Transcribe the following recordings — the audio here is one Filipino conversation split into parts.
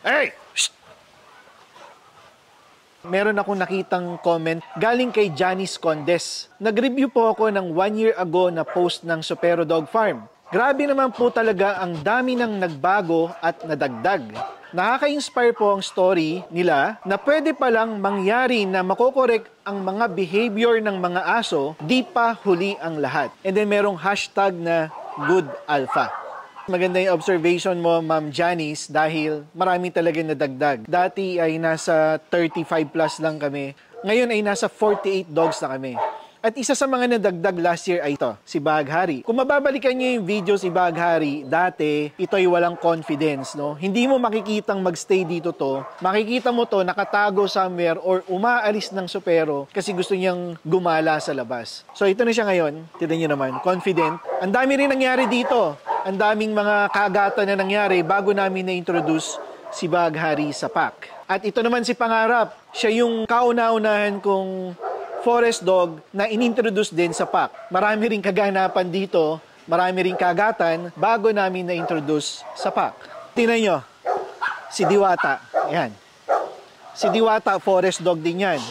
Hey! Shh! Meron akong nakitang comment galing kay Janice Condes. Nag-review po ako ng 1 year ago na post ng Supero Dog Farm. Grabe naman po talaga ang dami ng nagbago at nadagdag. Nakaka-inspire po ang story nila na pwede palang mangyari na makokorek ang mga behavior ng mga aso, di pa huli ang lahat. And then merong hashtag na Good Alpha. Maganda yung observation mo, Ma'am Janice, dahil marami talaga nadagdag. Dati ay nasa 35 plus lang kami. Ngayon ay nasa 48 dogs na kami. At isa sa mga nadagdag last year ay ito, si Baghari. Kung mababalikan niyo yung video si Baghari, dati ito ay walang confidence, no? Hindi mo makikitang magstay dito to. Makikita mo to nakatago somewhere or umaalis ng supero kasi gusto niyang gumala sa labas. So ito na siya ngayon. Tignan niyo naman, confident. Ang dami rin nangyari dito. Ang daming mga kagatan na nangyari bago namin na-introduce si Baghari sa pack. At ito naman si Pangarap. Siya yung kauna-unahan kong forest dog na inintroduce din sa pack. Marami ring kaganapan dito, marami ring kagatan bago namin na-introduce sa pack. Tingnan nyo, si Diwata. Ayan. Si Diwata, forest dog din yan.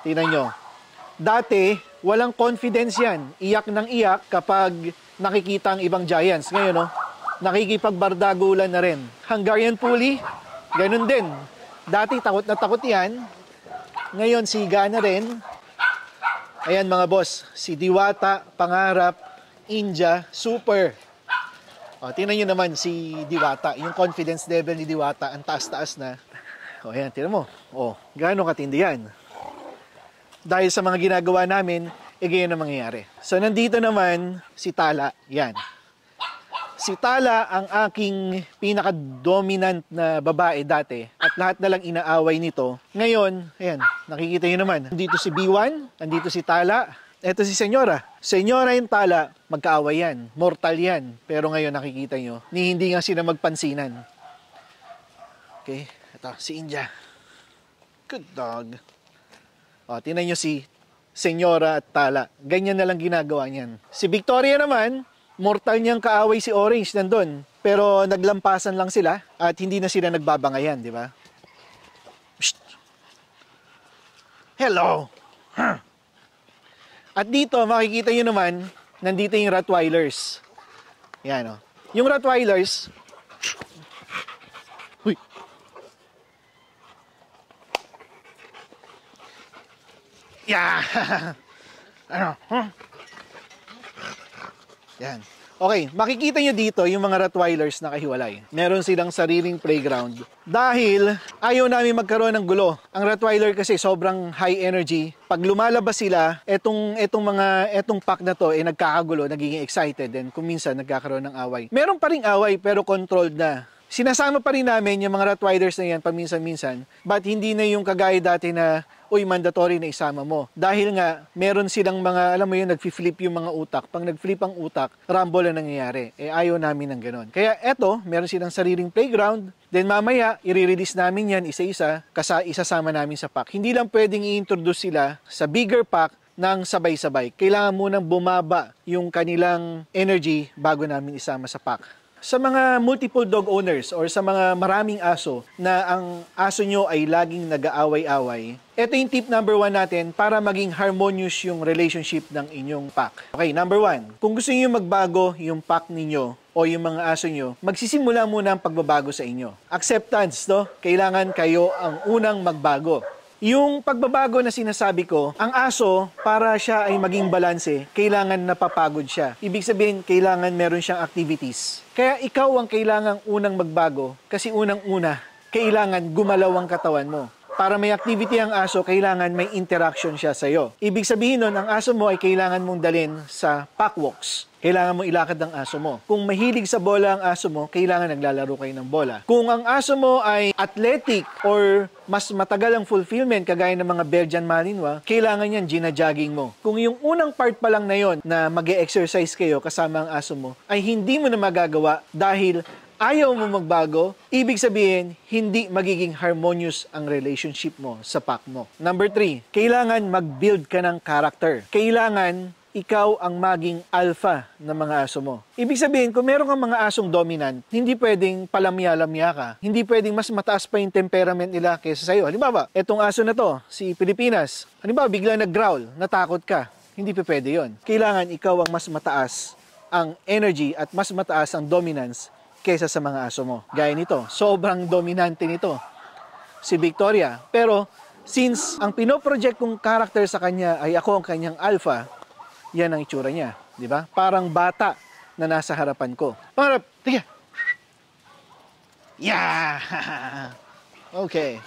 Tingnan nyo. Dati, walang confidence yan. Iyak ng iyak kapag nakikita ang ibang giants. Ngayon, no, nakikipagbardagulan na rin. Hungarian Pulley, ganun din. Dati, takot na takot yan. Ngayon, siga na rin. Ayan mga boss, si Diwata, Pangarap, India, Super. O, tingnan nyo naman si Diwata. Yung confidence level ni Diwata, ang taas-taas na. O, ayan, tingnan mo. O, gaano katindi yan. Dahil sa mga ginagawa namin, ganyan ang mangyayari. So, nandito naman si Tala. Yan. Si Tala ang aking pinaka-dominant na babae dati at lahat na lang inaaway nito. Ngayon, ayan, nakikita nyo naman. Nandito si B1, nandito si Tala, eto si Senyora. Senyora yung Tala, magkaaway yan, mortal yan. Pero ngayon nakikita nyo, hindi nga sila magpansinan. Okay, ito, si India. Good dog. O, tingnan nyo si Senyora at Tala. Ganyan na lang ginagawa niyan. Si Victoria naman, mortal niyang kaaway si Orange nandun. Pero naglampasan lang sila at hindi na sila nagbabangayan, di ba? Hello! Huh. At dito, makikita nyo naman, nandito yung Rottweilers. Yan, o. Yung Rottweilers, huy. Yeah! Ano? Huh? Yan. Okay, makikita nyo dito yung mga Rottweilers na kahiwalay. Meron silang sariling playground. Dahil ayaw namin magkaroon ng gulo. Ang Rottweiler kasi sobrang high energy. Pag lumalabas sila, etong pack na to, nagkakagulo, nagiging excited. And kung minsan, nagkakaroon ng away. Meron pa ring away, pero controlled na. Sinasama pa rin namin yung mga Rottweilers na yan paminsan-minsan. But hindi na yung kagaya dati na mandatory na isama mo. Dahil nga, meron silang mga, alam mo yun, nag-flip yung mga utak. Pag nag-flip ang utak, rumble na nangyayari. Ayaw namin ng ganon. Kaya eto, meron silang sariling playground. Then mamaya, i-release namin yan isa-isa, isasama namin sa pack. Hindi lang pwedeng i-introduce sila sa bigger pack ng sabay-sabay. Kailangan munang bumaba yung kanilang energy bago namin isama sa pack. Sa mga multiple dog owners or sa mga maraming aso na ang aso nyo ay laging nag-aaway-away, ito yung tip number 1 natin para maging harmonious yung relationship ng inyong pack. Okay, number 1. Kung gusto niyo magbago yung pack ninyo o yung mga aso nyo, magsisimula muna ang pagbabago sa inyo. Acceptance, no? Kailangan kayo ang unang magbago. Yung pagbabago na sinasabi ko, ang aso, para siya ay maging balanse, kailangan napapagod siya. Ibig sabihin, kailangan meron siyang activities. Kaya ikaw ang kailangang unang magbago kasi unang-una, kailangan gumalaw ang katawan mo. Para may activity ang aso, kailangan may interaction siya sa'yo. Ibig sabihin nun, ang aso mo ay kailangan mong dalhin sa pack walks. Kailangan mo ilakad ang aso mo. Kung mahilig sa bola ang aso mo, kailangan naglalaro kayo ng bola. Kung ang aso mo ay athletic or mas matagal ang fulfillment, kagaya ng mga Belgian Malinois, kailangan yan gina-jogging mo. Kung yung unang part pa lang na yon na mag-e-exercise kayo kasama ang aso mo, ay hindi mo na magagawa dahil ayaw mo magbago, ibig sabihin, hindi magiging harmonious ang relationship mo sa pack mo. Number 3, kailangan mag-build ka ng character. Kailangan ikaw ang maging alpha ng mga aso mo. Ibig sabihin, kung meron kang mga asong dominant, hindi pwedeng palamya-lamya ka. Hindi pwedeng mas mataas pa yung temperament nila kaysa sa'yo. Halimbawa, etong aso na to, si Pilipinas, halimbawa, bigla nag-growl, natakot ka. Hindi pa pwede yun. Kailangan ikaw ang mas mataas ang energy at mas mataas ang dominance kaysa sa mga aso mo. Gaya nito, sobrang dominante nito, si Victoria. Pero, since ang pinoproject kong character sa kanya ay ako ang kanyang alpha, yan ang itsura niya, di ba? Parang bata na nasa harapan ko. Pangarap, tiga. Yeah! Okay.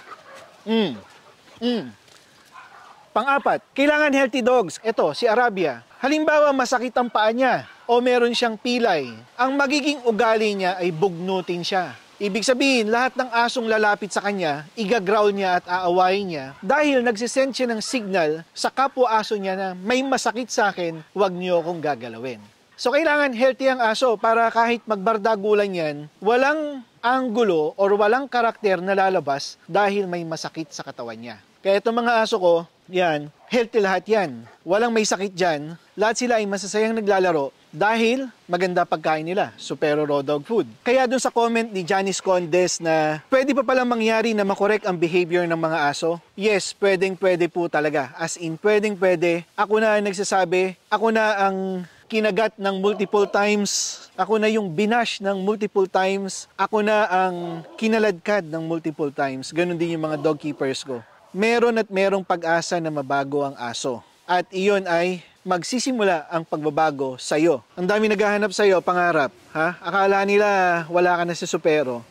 Pang-apat, kailangan healthy dogs. Ito, si Arabia. Halimbawa, masakit ang paa niya o meron siyang pilay. Ang magiging ugali niya ay bugnutin siya. Ibig sabihin, lahat ng asong lalapit sa kanya, igagrowl niya at aawayin niya dahil nagsisend siya ng signal sa kapwa-aso niya na may masakit sa akin, huwag niyo akong gagalawin. So, kailangan healthy ang aso para kahit magbardagulan yan, walang anggulo or walang karakter na lalabas dahil may masakit sa katawan niya. Kaya itong mga aso ko, yan, healthy lahat yan. Walang may sakit dyan. Lahat sila ay masasayang naglalaro dahil maganda pagkain nila, Supero Raw Dog Food. Kaya dun sa comment ni Janice Condes na pwede pa palang mangyari na makorek ang behavior ng mga aso, yes, pwede po talaga. As in, pwede. Ako na nagsasabi, ako na ang kinagat ng multiple times, ako na yung binash ng multiple times, ako na ang kinaladkad ng multiple times. Ganon din yung mga dog keepers ko. Meron at merong pag-asa na mabago ang aso. At iyon ay magsisimula ang pagbabago sa'yo. Ang dami naghahanap sa'yo, pangarap. Ha? Akala nila wala ka na sa Supero.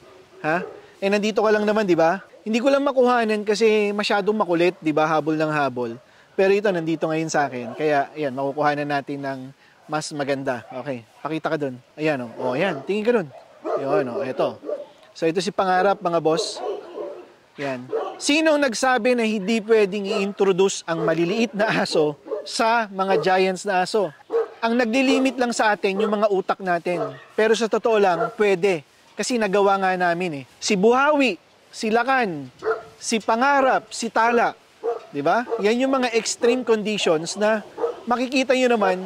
Ha? Eh nandito ka lang naman, di ba? Hindi ko lang makuhanan kasi masyadong makulit, di ba? Habol ng habol. Pero ito, nandito ngayon sa akin. Kaya, ayan, makukuhanan natin ng mas maganda. Okay, pakita ka dun. Ayan, o. O, ayan, tingin ka dun. Ayan, o, ito. So, ito si pangarap, mga boss. Yan. Sinong nagsabi na hindi pwedeng i-introduce ang maliliit na aso sa mga giants na aso? Ang naglilimit lang sa atin yung mga utak natin. Pero sa totoo lang, pwede. Kasi nagawa nga namin eh. Si Buhawi, si Lakan, si Pangarap, si Tala. Diba? Yan yung mga extreme conditions na makikita nyo naman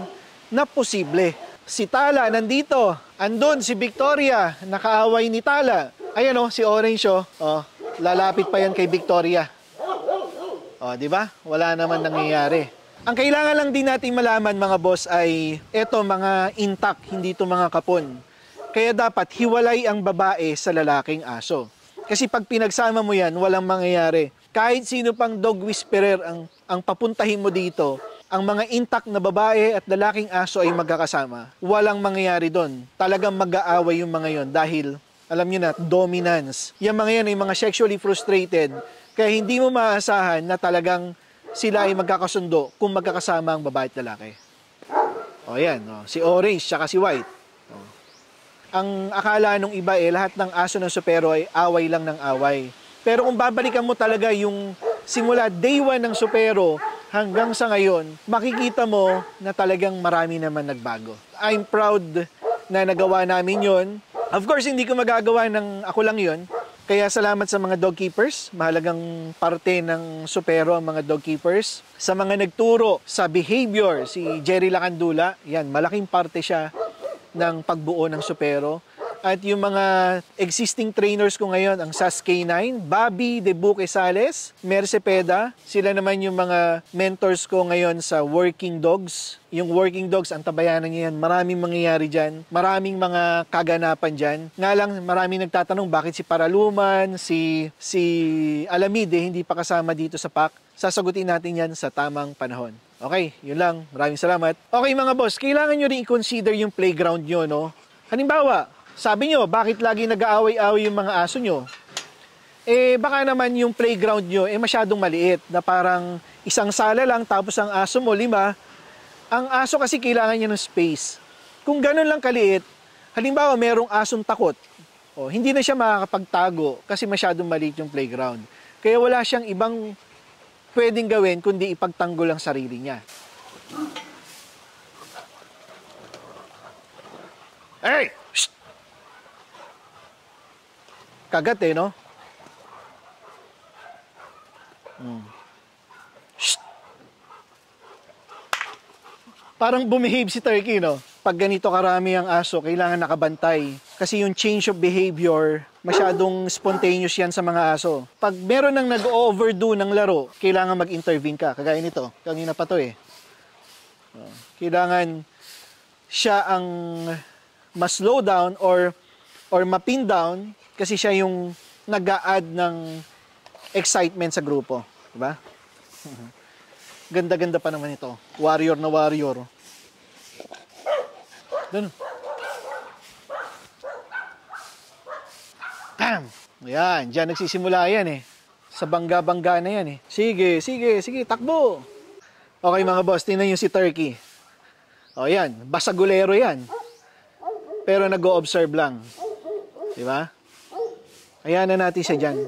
na posible. Si Tala nandito. Andun si Victoria, nakaaway ni Tala. Ayan o, si Orange o. Lalapit pa yan kay Victoria. O, di ba? Wala naman nangyayari. Ang kailangan lang din natin malaman, mga boss, ay eto, mga intact, hindi to mga kapon. Kaya dapat hiwalay ang babae sa lalaking aso. Kasi pag pinagsama mo yan, walang mangyayari. Kahit sino pang dog whisperer ang papuntahin mo dito, ang mga intact na babae at lalaking aso ay magkakasama. Walang mangyayari doon. Talagang mag-aaway yung mga yon dahil alam niyo na, dominance. Yung mga yan ay mga sexually frustrated. Kaya hindi mo maasahan na talagang sila ay magkakasundo kung magkakasama ang babae at lalaki. O yan, si Orange tsaka si White. Ang akala nung iba lahat ng aso ng Supero ay away lang ng away. Pero kung babalikan mo talaga yung simula day 1 ng Supero hanggang sa ngayon, makikita mo na talagang marami naman nagbago. I'm proud na nagawa namin yon. Of course, hindi ko magagawa ng ako lang yon. Kaya salamat sa mga dog keepers. Mahalagang parte ng Supero ang mga dog keepers. Sa mga nagturo sa behavior, si Jerry Lacandula, yan, malaking parte siya ng pagbuo ng Supero. At yung mga existing trainers ko ngayon, ang SAS K9, Bobby de Buque Sales, Merce Peda, sila naman yung mga mentors ko ngayon sa working dogs. Yung working dogs, ang tabayanan niya yan, maraming mangyayari dyan, maraming mga kaganapan dyan. Nga lang, maraming nagtatanong bakit si Paraluman, si Alamide hindi pa kasama dito sa pack. Sasagutin natin yan sa tamang panahon. Okay, yun lang. Maraming salamat. Okay mga boss, kailangan nyo rin i-consider yung playground nyo, no? Halimbawa, sabi nyo, bakit lagi nag-aaway-aaway yung mga aso nyo? Baka naman yung playground nyo, masyadong maliit, na parang isang sala lang, tapos ang aso mo, 5. Ang aso kasi kailangan niya ng space. Kung ganun lang kaliit, halimbawa merong asong takot, hindi na siya makakapagtago kasi masyadong maliit yung playground. Kaya wala siyang ibang pwedeng gawin kundi ipagtanggol ang sarili niya. Hey! Shh! Kagat no? Shh! Parang bumehave si Turkey, no? Pag ganito karami ang aso, kailangan nakabantay. Kasi yung change of behavior, masyadong spontaneous yan sa mga aso. Pag meron nang nag-overdo ng laro, kailangan mag-intervene ka. Kagaya nito, kanina pa to eh. Kailangan siya ang ma-slow down or ma-pin down kasi siya yung nag-a-add ng excitement sa grupo. Diba? Ganda-ganda pa naman ito. Warrior na warrior. Doon. Bam! Ayan, dyan nagsisimula yan eh. Sa bangga-bangga na yan eh. Sige, takbo! Okay mga boss, tingnan nyo si Turkey. O yan, basagulero yan. Pero nag-o-observe lang. Diba? Ayan na natin siya dyan.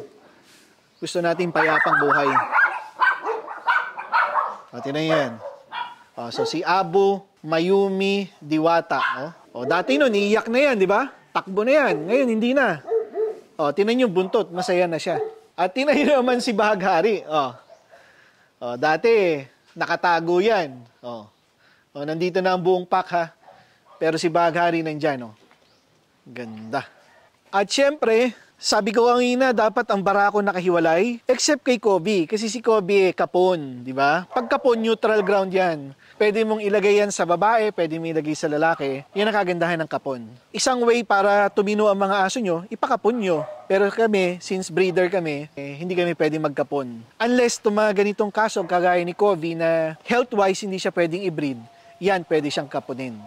Gusto natin payapang buhay. O, tingnan yan. O, so si Abu Mayumi Diwata. O, dati nun, iiyak na yan, di ba? Takbo na yan. Ngayon, hindi na. O, tingnan yung buntot. Masaya na siya. At tingnan nyo naman si Baghari. O, dati, nakatago yan. O, nandito na ang buong pack, ha? Pero si Baghari nandyan, o. Ganda. At syempre, sabi ko kanina, dapat ang barako nakahiwalay. Except kay Kobe. Kasi si Kobe, kapon, di ba? Pag kapon, neutral ground yan. Pwede mong ilagay yan sa babae, pwede mong ilagay sa lalaki. Yan ang kagandahan ng kapon. Isang way para tumino ang mga aso nyo, ipakapon nyo. Pero kami, since breeder kami, hindi kami pwede magkapon. Unless mga ganitong kaso, kagaya ni Kobe, na health-wise hindi siya pwedeng i-breed, yan pwede siyang kaponin.